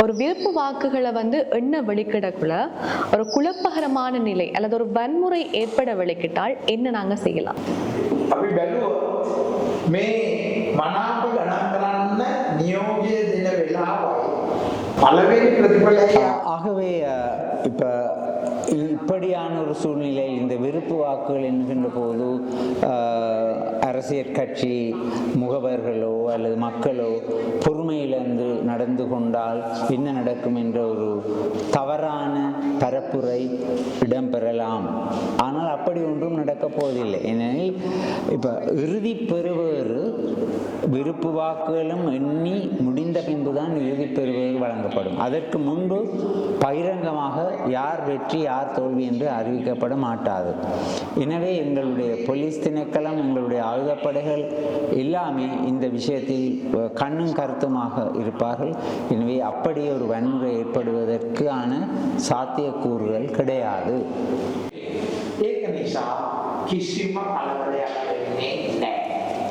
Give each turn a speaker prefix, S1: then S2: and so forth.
S1: ஒரு விருப்பு வாக்குகளை எண்ண வெளிக்கிடக்குள்ள ஒரு குழப்பகரமான நிலை அல்லது ஒரு வன்முறை ஏற்பட வெளிக்கிட்டால் என்ன நாங்க செய்யலாம்?
S2: මනාප ගණන් කරන්න නියෝගය දෙන වෙලාවයි පළවෙනි ප්‍රතිඵලය.
S3: ஆகவே இப்போ இப்படியான ஒரு சூழ்நிலையில் இந்த விருப்பு வாக்குகள் என்கின்ற போது அரசியல் கட்சி முகவர்களோ அல்லது மக்களோ பொறுமையிலிருந்து நடந்து கொண்டால் என்ன நடக்கும் என்ற ஒரு தவறான பரப்புரை இடம்பெறலாம். ஆனால் அப்படி ஒன்றும் நடக்கப் போவதில்லை. ஏனெனில் இப்போ இறுதி பெறுவேறு விருப்பு வாக்குகளும் எண்ணி முடிந்த பின்புதான் இறுதி பெறுவேறு வழங்கப்படும். அதற்கு முன்பு பகிரங்கமாக யார் வெற்றி யார் தோல்வி என்று அறிவிக்கப்பட மாட்டாது. எனவே எங்களுடைய போலீஸ் திணைக்களம், எங்களுடைய ஆயுதப்படைகள் எல்லாமே இந்த விஷயத்தில் கண்ணும் கருத்துமாக இருப்பார்கள். எனவே அப்படி ஒரு வன்முறை ஏற்படுவதற்கான சாத்தியக்கூறுகள் கிடையாது.
S2: ඒක නිසා කිසිම කලබලයක් වෙන්නේ නැහැ.